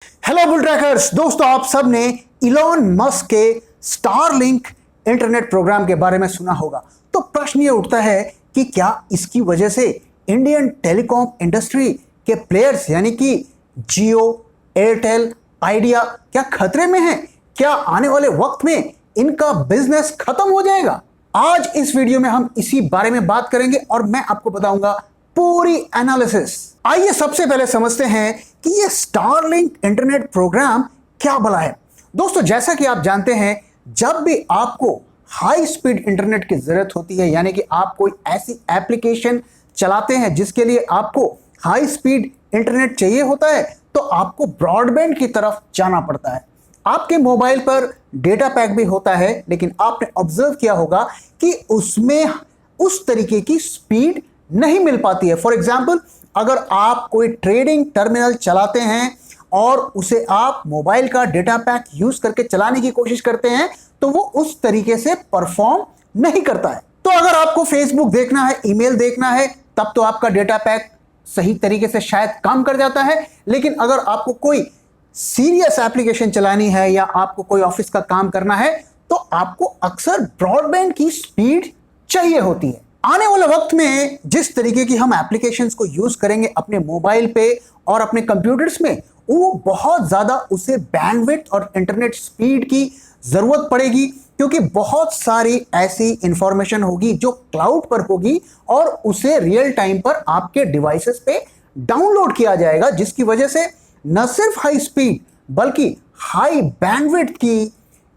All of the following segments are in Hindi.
हेलो बुल ट्रैकर्स दोस्तों, आप सब ने इलॉन मस्क के स्टारलिंक इंटरनेट प्रोग्राम के बारे में सुना होगा। तो प्रश्न ये उठता है कि क्या इसकी वजह से इंडियन टेलीकॉम इंडस्ट्री के प्लेयर्स यानी कि जियो, एयरटेल, आइडिया क्या खतरे में हैं? क्या आने वाले वक्त में इनका बिजनेस खत्म हो जाएगा? आज इस वीडियो में हम इसी बारे में बात करेंगे और मैं आपको बताऊंगा पूरी एनालिसिस। आइए सबसे पहले समझते हैं कि ये स्टारलिंक इंटरनेट प्रोग्राम क्या भला है। दोस्तों, जैसा कि आप जानते हैं, जब भी आपको हाई स्पीड इंटरनेट की जरूरत होती है, यानी कि आप कोई ऐसी एप्लीकेशन चलाते हैं जिसके लिए आपको हाई स्पीड इंटरनेट चाहिए होता है, तो आपको ब्रॉडबैंड की तरफ जाना पड़ता है। आपके मोबाइल पर डेटा पैक भी होता है, लेकिन आपने ऑब्जर्व किया होगा कि उसमें उस तरीके की स्पीड नहीं मिल पाती है। फॉर एग्जाम्पल, अगर आप कोई ट्रेडिंग टर्मिनल चलाते हैं और उसे आप मोबाइल का डेटा पैक यूज करके चलाने की कोशिश करते हैं, तो वो उस तरीके से परफॉर्म नहीं करता है। तो अगर आपको फेसबुक देखना है, ईमेल देखना है, तब तो आपका डेटा पैक सही तरीके से शायद काम कर जाता है। लेकिन अगर आपको कोई सीरियस एप्लीकेशन चलानी है या आपको कोई ऑफिस का काम करना है, तो आपको अक्सर ब्रॉडबैंड की स्पीड चाहिए होती है। आने वाले वक्त में जिस तरीके की हम एप्लीकेशंस को यूज करेंगे अपने मोबाइल पे और अपने कंप्यूटर्स में, वो बहुत ज्यादा उसे बैंडविड्थ और इंटरनेट स्पीड की जरूरत पड़ेगी, क्योंकि बहुत सारी ऐसी इंफॉर्मेशन होगी जो क्लाउड पर होगी और उसे रियल टाइम पर आपके डिवाइसेस पे डाउनलोड किया जाएगा, जिसकी वजह से न सिर्फ हाई स्पीड बल्कि हाई बैंडविड्थ की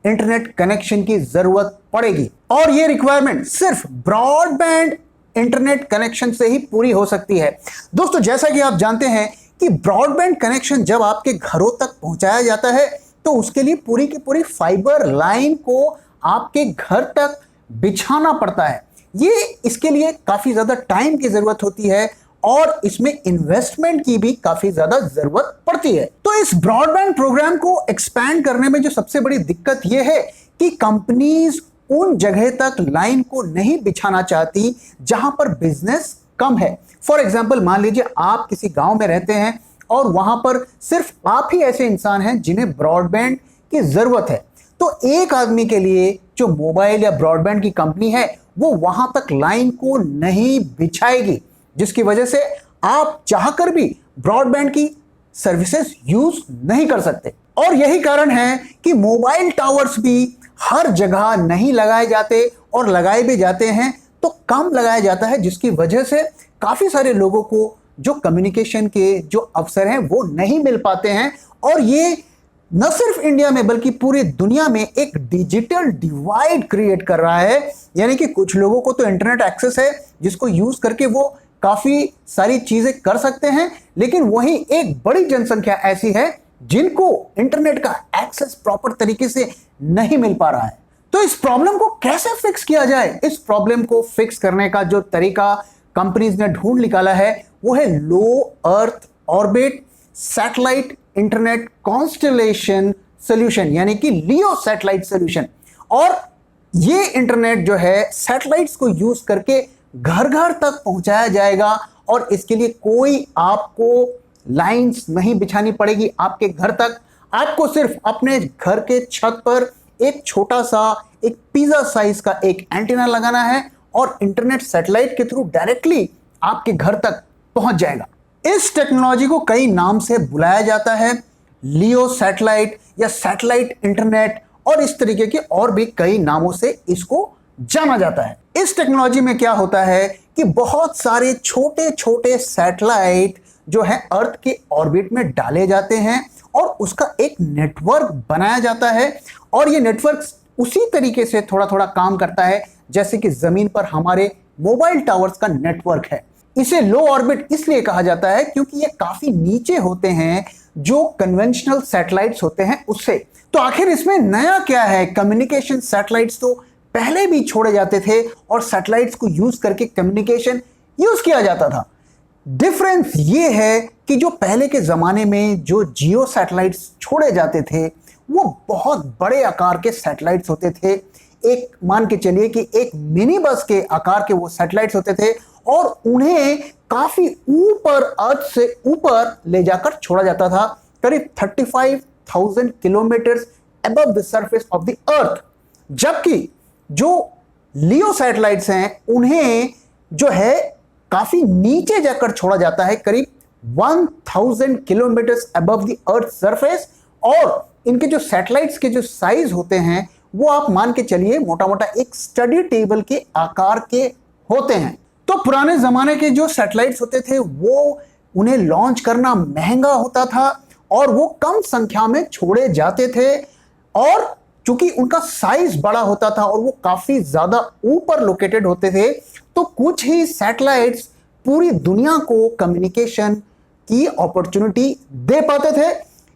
इंटरनेट कनेक्शन की जरूरत पड़ेगी। और यह रिक्वायरमेंट सिर्फ ब्रॉडबैंड इंटरनेट कनेक्शन से ही पूरी हो सकती है। दोस्तों, जैसा कि आप जानते हैं कि ब्रॉडबैंड कनेक्शन जब आपके घरों तक पहुंचाया जाता है, तो उसके लिए पूरी की पूरी फाइबर लाइन को आपके घर तक बिछाना पड़ता है। ये इसके लिए काफी ज्यादा टाइम की जरूरत होती है और इसमें इन्वेस्टमेंट की भी काफी ज्यादा जरूरत पड़ती है। तो इस ब्रॉडबैंड प्रोग्राम को एक्सपैंड करने में जो सबसे बड़ी दिक्कत यह है कि कंपनीज उन जगह तक लाइन को नहीं बिछाना चाहती जहां पर बिजनेस कम है। फॉर एग्जाम्पल, मान लीजिए आप किसी गांव में रहते हैं और वहां पर सिर्फ आप ही ऐसे इंसान हैं जिन्हें ब्रॉडबैंड की जरूरत है। तो एक आदमी के लिए जो मोबाइल या ब्रॉडबैंड की कंपनी है, वो वहां तक लाइन को नहीं बिछाएगी, जिसकी वजह से आप चाहकर भी ब्रॉडबैंड की सर्विसेज यूज नहीं कर सकते। और यही कारण है कि मोबाइल टावर्स भी हर जगह नहीं लगाए जाते, और लगाए भी जाते हैं तो कम लगाया जाता है, जिसकी वजह से काफी सारे लोगों को जो कम्युनिकेशन के जो अवसर हैं वो नहीं मिल पाते हैं। और ये न सिर्फ इंडिया में बल्कि पूरी दुनिया में एक डिजिटल डिवाइड क्रिएट कर रहा है। यानी कि कुछ लोगों को तो इंटरनेट एक्सेस है जिसको यूज करके वो काफी सारी चीजें कर सकते हैं, लेकिन वहीं एक बड़ी जनसंख्या ऐसी है जिनको इंटरनेट का एक्सेस प्रॉपर तरीके से नहीं मिल पा रहा है। तो इस प्रॉब्लम को कैसे फिक्स किया जाए? इस प्रॉब्लम को फिक्स करने का जो तरीका कंपनीज ने ढूंढ निकाला है वो है low earth orbit satellite internet constellation solution, यानी कि लियो सैटेलाइट सोल्यूशन। और ये इंटरनेट जो है सैटेलाइट्स को यूज करके घर घर तक पहुंचाया जाएगा, और इसके लिए कोई आपको लाइंस नहीं बिछानी पड़ेगी आपके घर तक। आपको सिर्फ अपने घर के छत पर एक छोटा सा एक पिज्जा साइज का एक एंटीना लगाना है और इंटरनेट सैटेलाइट के थ्रू डायरेक्टली आपके घर तक पहुंच जाएगा। इस टेक्नोलॉजी को कई नाम से बुलाया जाता है, लियो सैटेलाइट या सैटेलाइट इंटरनेट, और इस तरीके के और भी कई नामों से इसको जाना जाता है। इस टेक्नोलॉजी में क्या होता है कि बहुत सारे छोटे छोटे सैटेलाइट जो है अर्थ के ऑर्बिट में डाले जाते हैं और उसका एक नेटवर्क बनाया जाता है। और ये नेटवर्क उसी तरीके से थोड़ा थोड़ा काम करता है जैसे कि जमीन पर हमारे मोबाइल टावर्स का नेटवर्क है। इसे लो ऑर्बिट इसलिए कहा जाता है क्योंकि ये काफी नीचे होते हैं जो कन्वेंशनल सैटेलाइट्स होते हैं उससे। तो आखिर इसमें नया क्या है? कम्युनिकेशन सैटेलाइट्स तो पहले भी छोड़े जाते थे और सैटेलाइट्स को यूज करके कम्युनिकेशन यूज किया जाता था। डिफरेंस ये है कि जो पहले के जमाने में जो जियो सैटेलाइट्स छोड़े जाते थे वो बहुत बड़े आकार के सैटेलाइट्स होते थे। एक मान के चलिए कि एक मिनी बस के आकार के वो सैटेलाइट्स होते थे और उन्हें काफी ऊपर अर्थ से ऊपर ले जाकर छोड़ा जाता था करीब 35,000 kilometre above the surface of the earth, जबकि जो लियो सैटेलाइट्स हैं उन्हें जो है काफी नीचे जाकर छोड़ा जाता है, करीब 1000 kilometre above the earth surface. और इनके जो सैटेलाइट्स के जो साइज होते हैं वो आप मान के चलिए मोटा मोटा एक स्टडी टेबल के आकार के होते हैं। तो पुराने जमाने के जो सैटेलाइट्स होते थे वो उन्हें लॉन्च करना महंगा होता था और वो कम संख्या में छोड़े जाते थे, और चूंकि उनका साइज बड़ा होता था और वो काफी ज्यादा ऊपर लोकेटेड होते थे, तो कुछ ही सैटेलाइट्स पूरी दुनिया को कम्युनिकेशन की अपॉर्चुनिटी दे पाते थे।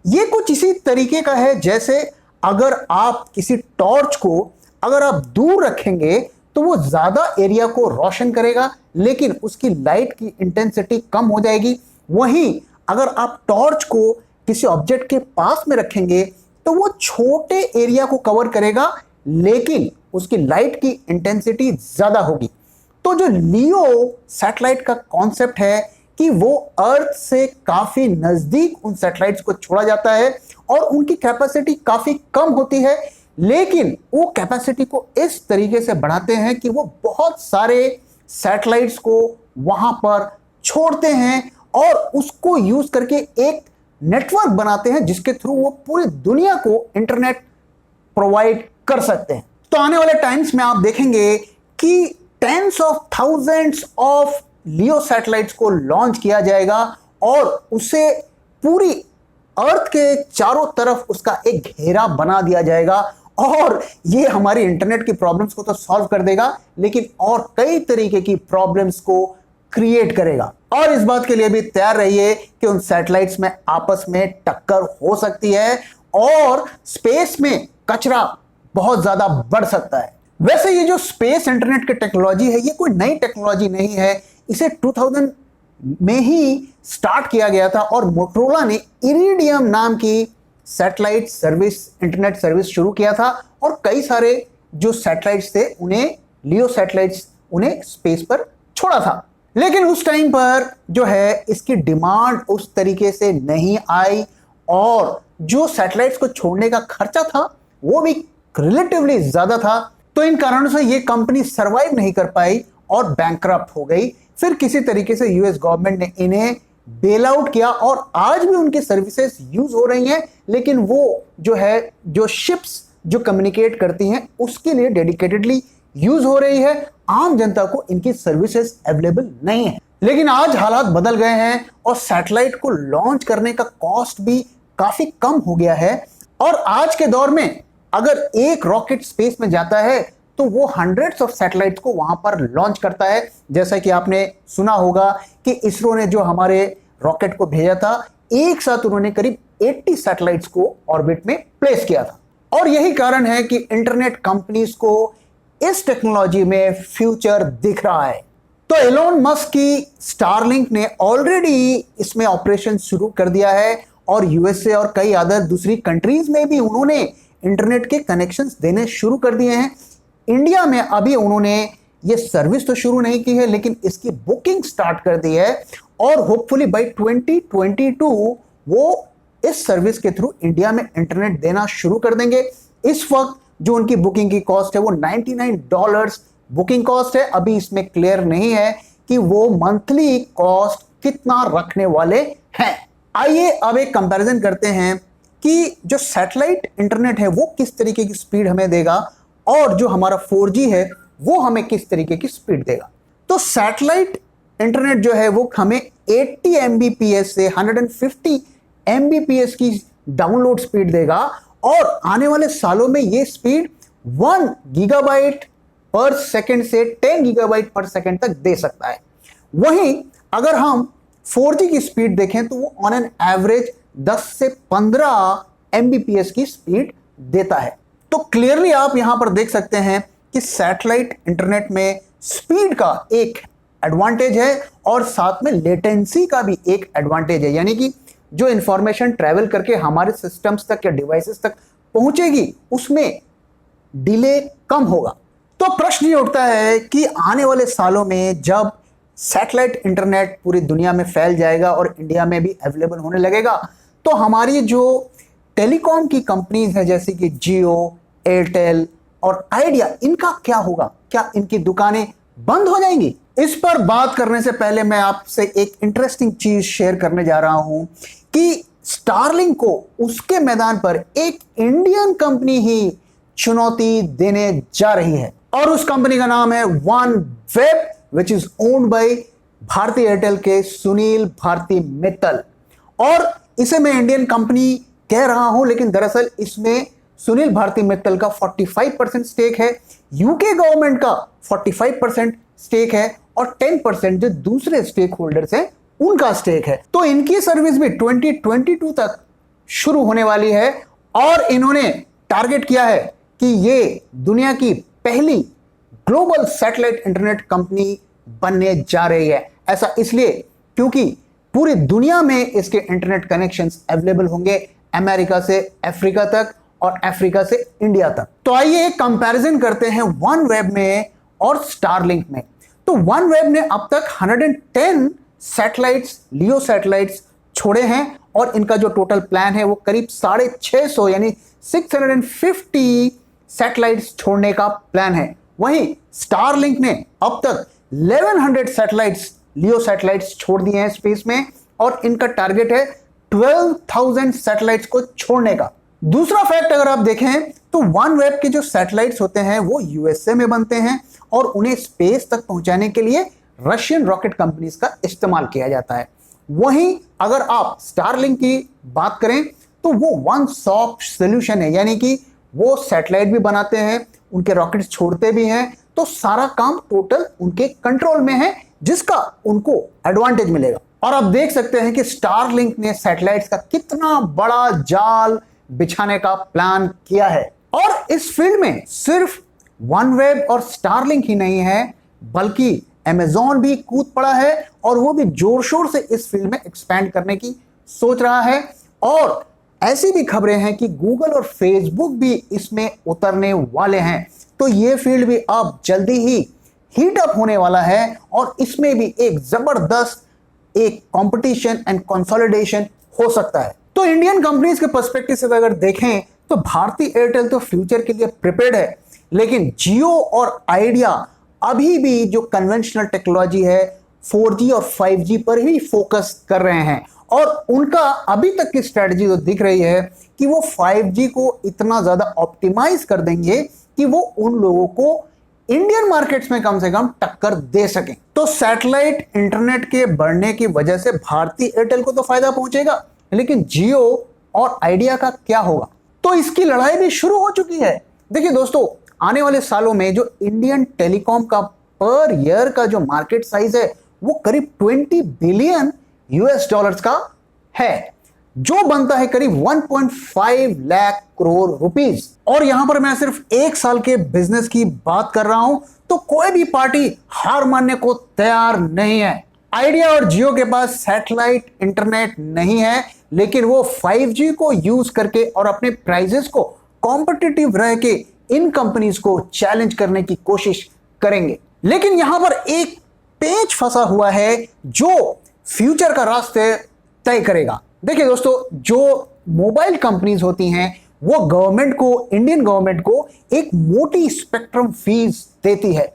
ये कुछ इसी तरीके का है जैसे अगर आप किसी टॉर्च को अगर आप दूर रखेंगे तो वो ज्यादा एरिया को रोशन करेगा, लेकिन उसकी लाइट की इंटेंसिटी कम हो जाएगी। वहीं अगर आप टॉर्च को किसी ऑब्जेक्ट के पास में रखेंगे तो वो छोटे एरिया को कवर करेगा, लेकिन उसकी लाइट की इंटेंसिटी ज्यादा होगी। तो जो लियो सैटेलाइट का कॉन्सेप्ट है कि वो अर्थ से काफी नजदीक उन सैटेलाइट्स को छोड़ा जाता है और उनकी कैपेसिटी काफी कम होती है, लेकिन वो कैपेसिटी को इस तरीके से बढ़ाते हैं कि वो बहुत सारे सैटेलाइट्स को वहां पर छोड़ते हैं और उसको यूज करके एक नेटवर्क बनाते हैं जिसके थ्रू वो पूरी दुनिया को इंटरनेट प्रोवाइड कर सकते हैं। तो आने वाले टाइम्स में आप देखेंगे कि tens of thousands of LEO satellites को लॉन्च किया जाएगा और उसे पूरी अर्थ के चारों तरफ उसका एक घेरा बना दिया जाएगा, और ये हमारी इंटरनेट की प्रॉब्लम्स को तो सॉल्व कर देगा, लेकिन और कई तरीके की प्रॉब्लम्स को क्रिएट करेगा। और इस बात के लिए भी तैयार रहिए कि उन सैटेलाइट्स में आपस में टक्कर हो सकती है और स्पेस में कचरा बहुत ज्यादा बढ़ सकता है। वैसे ये जो स्पेस इंटरनेट की टेक्नोलॉजी है ये कोई नई टेक्नोलॉजी नहीं है, इसे 2000 में ही स्टार्ट किया गया था और मोटरोला ने इरिडियम नाम की सैटेलाइट सर्विस, इंटरनेट सर्विस शुरू किया था और कई सारे जो सैटेलाइट्स थे उन्हें लियो सैटेलाइट्स उन्हें स्पेस पर छोड़ा था। लेकिन उस टाइम पर जो है इसकी डिमांड उस तरीके से नहीं आई और जो सैटेलाइट्स को छोड़ने का खर्चा था वो भी रिलेटिवली ज्यादा था, तो इन कारणों से ये कंपनी सरवाइव नहीं कर पाई और बैंकरप्ट हो गई। फिर किसी तरीके से यूएस गवर्नमेंट ने इन्हें बेल आउट किया और आज भी उनकी सर्विसेज यूज हो रही हैं, लेकिन वो जो है जो शिप्स जो कम्युनिकेट करती हैं उसके लिए डेडिकेटेडली यूज हो रही है। आम जनता को इनकी सर्विसेज अवेलेबल नहीं है। लेकिन आज हालात बदल गए हैं और सैटेलाइट को लॉन्च करने का कॉस्ट भी काफी कम हो गया है, और आज के दौर में अगर एक रॉकेट स्पेस में जाता है तो वो हंड्रेड्स ऑफ सैटेलाइट्स को वहां पर लॉन्च करता है। जैसा कि आपने सुना होगा कि इसरो ने जो हमारे रॉकेट को भेजा था एक साथ उन्होंने करीब 80 सैटेलाइट्स को ऑर्बिट में प्लेस किया था, और यही कारण है कि इंटरनेट कंपनीज को इस टेक्नोलॉजी में फ्यूचर दिख रहा है। तो एलोन मस्क की स्टारलिंक ने ऑलरेडी इसमें ऑपरेशन शुरू कर दिया है और यूएसए और कई अदर दूसरी कंट्रीज में भी उन्होंने इंटरनेट के कनेक्शंस देने शुरू कर दिए हैं। इंडिया में अभी उन्होंने ये सर्विस तो शुरू नहीं की है, लेकिन इसकी बुकिंग स्टार्ट कर दी है और होपफुली बाय 2022 वो इस सर्विस के थ्रू इंडिया में इंटरनेट देना शुरू कर देंगे। इस वक्त जो उनकी बुकिंग की कॉस्ट है वो $99 बुकिंग कॉस्ट है। अभी इसमें क्लियर नहीं है कि वो मंथली कॉस्ट कितना रखने वाले हैं। आइए अब एक कंपैरिजन करते हैं कि जो सैटेलाइट इंटरनेट है वो किस तरीके की स्पीड हमें देगा और जो हमारा 4G है वो हमें किस तरीके की स्पीड देगा। तो सैटेलाइट इंटरनेट जो है वो हमें 80 Mbps से 150 Mbps की डाउनलोड स्पीड देगा, और आने वाले सालों में ये स्पीड 1 गीगाबाइट पर सेकेंड से 10 गीगाबाइट पर सेकेंड तक दे सकता है। वहीं अगर हम 4G की स्पीड देखें तो वो ऑन एन एवरेज 10 से 15 Mbps की स्पीड देता है। तो क्लियरली आप यहां पर देख सकते हैं कि सैटेलाइट इंटरनेट में स्पीड का एक एडवांटेज है और साथ में लेटेंसी का भी एक एडवांटेज है, यानी कि जो इंफॉर्मेशन ट्रैवल करके हमारे सिस्टम्स तक या डिवाइसेस तक पहुंचेगी उसमें डिले कम होगा। तो प्रश्न ये उठता है कि आने वाले सालों में जब सैटेलाइट इंटरनेट पूरी दुनिया में फैल जाएगा और इंडिया में भी अवेलेबल होने लगेगा तो हमारी जो टेलीकॉम की कंपनीज है जैसे कि जियो, एयरटेल और आइडिया, इनका क्या होगा? क्या इनकी दुकानें बंद हो जाएंगी? इस पर बात करने से पहले मैं आपसे एक इंटरेस्टिंग चीज शेयर करने जा रहा हूं कि स्टारलिंक को उसके मैदान पर एक इंडियन कंपनी ही चुनौती देने जा रही है और उस कंपनी का नाम है one web, which is owned by Bharti Airtel के सुनील भारती मित्तल। और इसे मैं इंडियन कंपनी कह रहा हूं, लेकिन दरअसल इसमें सुनील भारती मित्तल का 45% स्टेक है, यूके गवर्नमेंट का 45% स्टेक है और 10% जो दूसरे स्टेक होल्डर्स हैं उनका स्टेक है। तो इनकी सर्विस भी 2022 तक शुरू होने वाली है और इन्होंने टारगेट किया है कि ये दुनिया की पहली ग्लोबल सैटेलाइट इंटरनेट कंपनी बनने जा रही है। ऐसा इसलिए क्योंकि पूरी दुनिया में इसके इंटरनेट कनेक्शंस अवेलेबल होंगे, अमेरिका से अफ्रीका तक और अफ्रीका से इंडिया तक। तो आइए एक कंपैरिजन करते हैं वन वेब में और स्टारलिंक में। तो वन वेब ने अब तक 110 सैटेलाइट्स, लियो सैटेलाइट्स छोड़े हैं और इनका जो टोटल प्लान है वो करीब 650 यानी 650 सैटेलाइट्स छोड़ने का प्लान है। वहीं स्टारलिंक ने अब तक 1100 सैटेलाइट्स, लियो सैटेलाइट्स छोड़ दिए हैं स्पेस में और इनका टारगेट है 12,000 सैटेलाइट्स को छोड़ने का। दूसरा फैक्ट अगर आप देखें तो वन वेब के जो सैटेलाइट्स होते हैं वो यूएसए में बनते हैं और उन्हें स्पेस तक पहुंचाने के लिए रशियन रॉकेट कंपनीज का इस्तेमाल किया जाता है। वहीं अगर आप स्टारलिंक की बात करें तो वो वन स्टॉप सॉल्यूशन है, यानी कि वो सैटेलाइट भी बनाते हैं, उनके रॉकेट्स छोड़ते भी हैं, तो सारा काम टोटल उनके कंट्रोल में है जिसका उनको एडवांटेज मिलेगा। और आप देख सकते हैं कि स्टारलिंक ने सैटेलाइट्स का कितना बड़ा जाल बिछाने का प्लान किया है। और इस फील्ड में सिर्फ वन वेब और स्टारलिंक ही नहीं है, बल्कि अमेज़न भी कूद पड़ा है और वो भी जोर शोर से इस फील्ड में एक्सपैंड करने की सोच रहा है। और ऐसी भी खबरें हैं कि गूगल और फेसबुक भी इसमें उतरने वाले हैं। तो ये फील्ड भी अब जल्दी ही हीट अप होने वाला है और इसमें भी एक जबरदस्त एक कंपटीशन एंड कंसोलिडेशन हो सकता है। तो इंडियन कंपनीज के पर्सपेक्टिव से अगर देखें तो भारती एयरटेल तो फ्यूचर के लिए प्रिपेयर्ड है, लेकिन जियो और आइडिया अभी भी जो कन्वेंशनल टेक्नोलॉजी है 4G और 5G पर ही फोकस कर रहे हैं और उनका अभी तक की स्ट्रेटजी तो दिख रही है कि वो 5G को इतना ज्यादा ऑप्टिमाइज कर देंगे कि वो उन लोगों को इंडियन मार्केट्स में कम से कम टक्कर दे सकें। तो सैटेलाइट इंटरनेट के बढ़ने की वजह से भारती एयरटेल को तो फायदा पहुंचेगा, लेकिन जियो और आइडिया का क्या होगा? तो इसकी लड़ाई भी शुरू हो चुकी है। देखिए दोस्तों, आने वाले सालों में जो इंडियन टेलीकॉम का पर ईयर का जो मार्केट साइज है वो करीब 20 बिलियन यूएस डॉलर्स का है, जो बनता है करीब 1.5 लाख करोड़ रुपीस। और यहां पर मैं सिर्फ एक साल के बिजनेस की बात कर रहा हूं, तो कोई भी पार्टी हार मानने को तैयार नहीं है। आइडिया और जियो के पास सैटेलाइट इंटरनेट नहीं है, लेकिन वो 5G को यूज करके और अपने प्राइसेस को कॉम्पिटिटिव रह के इन कंपनीज को चैलेंज करने की कोशिश करेंगे। लेकिन यहां पर एक पेच फंसा हुआ है जो फ्यूचर का रास्ते तय करेगा। देखिए दोस्तों, जो मोबाइल कंपनीज होती हैं वो गवर्नमेंट को, इंडियन गवर्नमेंट को एक मोटी स्पेक्ट्रम फीस देती है,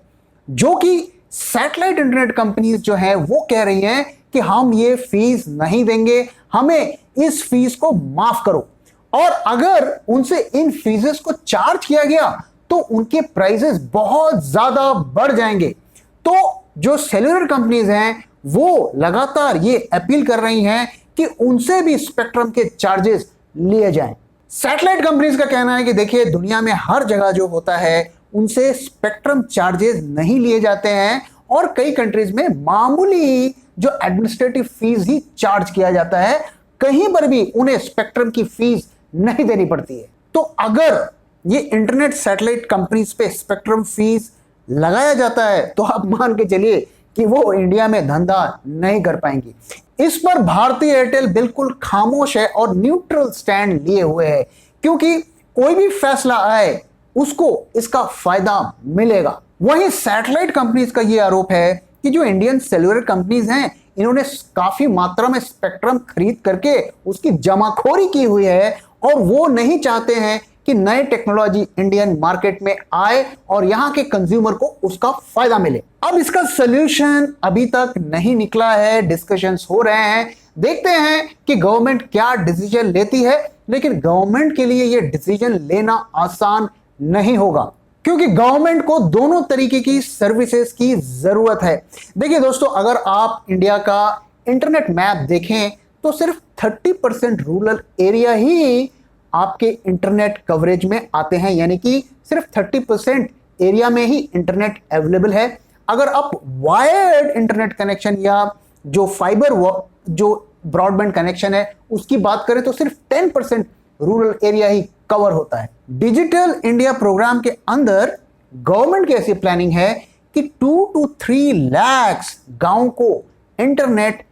जो कि सैटेलाइट इंटरनेट कंपनीज जो है वो कह रही हैं कि हम ये फीस नहीं देंगे, हमें इस फीस को माफ करो। और अगर उनसे इन फीसेस को चार्ज किया गया तो उनके प्राइसेस बहुत ज्यादा बढ़ जाएंगे। तो जो सेल्युलर कंपनीज हैं वो लगातार ये अपील कर रही हैं कि उनसे भी स्पेक्ट्रम के चार्जेस लिए जाएं। सैटेलाइट कंपनीज का कहना है कि देखिए, दुनिया में हर जगह जो होता है उनसे स्पेक्ट्रम चार्जेस नहीं लिए जाते हैं और कई कंट्रीज में मामूली जो एडमिनिस्ट्रेटिव फीस ही चार्ज किया जाता है, कहीं पर भी उन्हें स्पेक्ट्रम की फीस नहीं देनी पड़ती है। तो अगर ये इंटरनेट सैटेलाइट कंपनीज पे स्पेक्ट्रम फीस लगाया जाता है तो आप मान के चलिए कि वो इंडिया में धंधा नहीं कर पाएंगी। इस पर भारती एयरटेल बिल्कुल खामोश है और न्यूट्रल स्टैंड लिए हुए है, क्योंकि कोई भी फैसला आए उसको इसका फायदा मिलेगा। वहीं सैटेलाइट कंपनीज का यह आरोप है कि जो इंडियन सेल्युलर कंपनीज हैं इन्होंने काफी मात्रा में स्पेक्ट्रम खरीद करके उसकी जमाखोरी की हुई है और वो नहीं चाहते हैं कि नई टेक्नोलॉजी इंडियन मार्केट में आए और यहां के कंज्यूमर को उसका फायदा मिले। अब इसका सॉल्यूशन अभी तक नहीं निकला है, डिस्कशंस हो रहे हैं, देखते हैं कि गवर्नमेंट क्या डिसीजन लेती है। लेकिन गवर्नमेंट के लिए यह डिसीजन लेना आसान नहीं होगा, क्योंकि गवर्नमेंट को दोनों तरीके की सर्विसेज की जरूरत है। देखिए दोस्तों, अगर आप इंडिया का इंटरनेट मैप देखें तो सिर्फ 30% रूरल एरिया ही आपके इंटरनेट कवरेज में आते हैं, यानी कि सिर्फ 30% एरिया में ही इंटरनेट अवेलेबल है। अगर आप वायर्ड इंटरनेट कनेक्शन या जो फाइबर जो ब्रॉडबैंड कनेक्शन है उसकी बात करें तो सिर्फ 10% रूरल एरिया ही कवर होता है। डिजिटल इंडिया प्रोग्राम के अंदर गवर्नमेंट की ऐसी प्लानिंग है कि 2 to 3 लाख गांव को इंटरनेट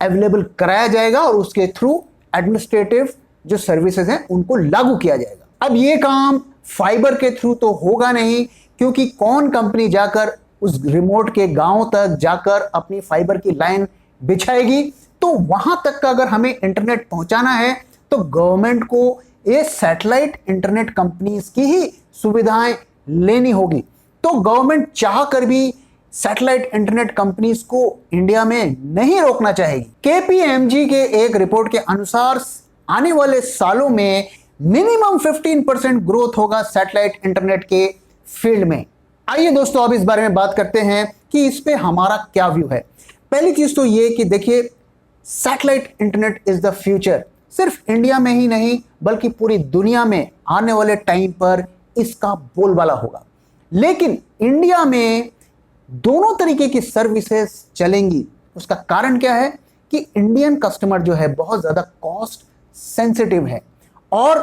अवेलेबल कराया जाएगा और उसके थ्रू एडमिनिस्ट्रेटिव जो सर्विसेज हैं उनको लागू किया जाएगा। अब ये काम फाइबर के थ्रू तो होगा नहीं, क्योंकि कौन कंपनी जाकर उस रिमोट के गांव तक जाकर अपनी फाइबर की लाइन बिछाएगी। तो वहां तक का अगर हमें इंटरनेट पहुंचाना है तो गवर्नमेंट को ये सैटेलाइट इंटरनेट कंपनीज की ही सुविधाएं लेनी होगी। तो गवर्नमेंट चाह कर भी सैटेलाइट इंटरनेट कंपनीज को इंडिया में नहीं रोकना चाहेगी। केपीएमजी के एक रिपोर्ट के अनुसार आने वाले सालों में मिनिमम 15% ग्रोथ होगा सैटेलाइट इंटरनेट के फील्ड में। आइए दोस्तों, अब इस बारे में बात करते हैं कि इस पे हमारा क्या व्यू है। पहली चीज तो ये कि देखिए, satellite internet is the future. सिर्फ इंडिया में ही नहीं बल्कि पूरी दुनिया में आने वाले टाइम पर इसका बोलबाला होगा। लेकिन इंडिया में दोनों तरीके की सर्विसेज चलेंगी। उसका कारण क्या है कि इंडियन कस्टमर जो है बहुत ज्यादा कॉस्ट सेंसिटिव है। और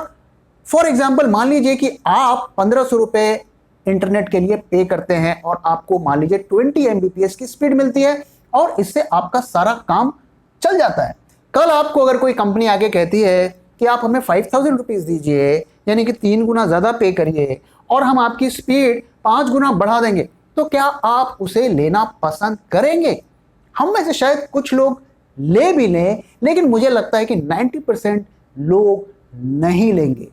फॉर एग्जाम्पल मान लीजिए कि आप 1500 रुपए इंटरनेट के लिए पे करते हैं और आपको मान लीजिए 20 Mbps की स्पीड मिलती है और इससे आपका सारा काम चल जाता है। कल आपको अगर कोई कंपनी आके कहती है कि आप हमें 5000 रुपीज दीजिए, यानी कि 3 गुना ज्यादा पे करिए और हम आपकी स्पीड 5 गुना बढ़ा देंगे, तो क्या आप उसे लेना पसंद करेंगे? हम में से शायद कुछ लोग ले भी लें, लेकिन मुझे लगता है कि 90% लोग नहीं लेंगे,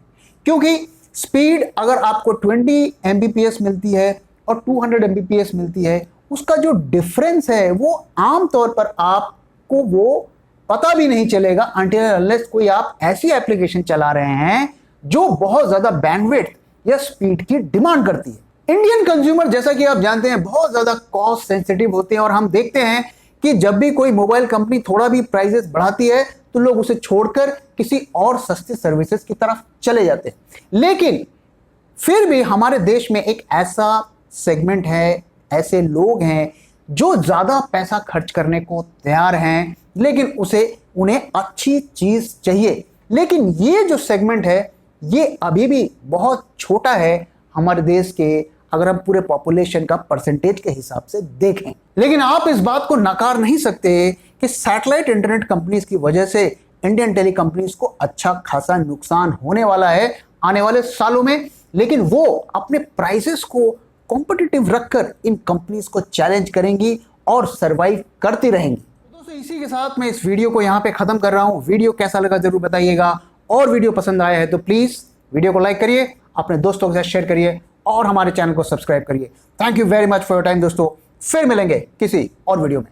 क्योंकि स्पीड अगर आपको 20 Mbps मिलती है और 200 Mbps मिलती है, उसका जो डिफरेंस है वो आमतौर पर आपको वो पता भी नहीं चलेगा अनटिल अनलेस कोई आप ऐसी एप्लीकेशन चला रहे हैं जो बहुत ज्यादा बैंडविड्थ या स्पीड की डिमांड करती है। इंडियन कंज्यूमर, जैसा कि आप जानते हैं, बहुत ज्यादा कॉस्ट सेंसिटिव होते हैं और हम देखते हैं कि जब भी कोई मोबाइल कंपनी थोड़ा भी प्राइसेस बढ़ाती है तो लोग उसे छोड़कर किसी और सस्ती सर्विसेज की तरफ चले जाते हैं। लेकिन फिर भी हमारे देश में एक ऐसा सेगमेंट है, ऐसे लोग हैं जो ज्यादा पैसा खर्च करने को तैयार हैं, लेकिन उन्हें अच्छी चीज चाहिए। लेकिन ये जो सेगमेंट है ये अभी भी बहुत छोटा है हमारे देश के, अगर हम पूरे पॉपुलेशन का परसेंटेज के हिसाब से देखें। लेकिन आप इस बात को नकार नहीं सकते कि सैटेलाइट इंटरनेट कंपनीज की वजह से इंडियन टेली कंपनीज को अच्छा खासा नुकसान होने वाला है आने वाले सालों में। लेकिन वो अपने प्राइसेस को कॉम्पिटिटिव रखकर इन कंपनीज को चैलेंज करेंगी और सरवाइव करती रहेंगी। दोस्तों, इसी के साथ मैं इस वीडियो को यहाँ पे खत्म कर रहा हूँ। वीडियो कैसा लगा जरूर बताइएगा, और वीडियो पसंद आया है तो प्लीज वीडियो को लाइक करिए, अपने दोस्तों के साथ शेयर करिए और हमारे चैनल को सब्सक्राइब करिए। Thank you very much for your time दोस्तों। फिर मिलेंगे किसी और वीडियो में।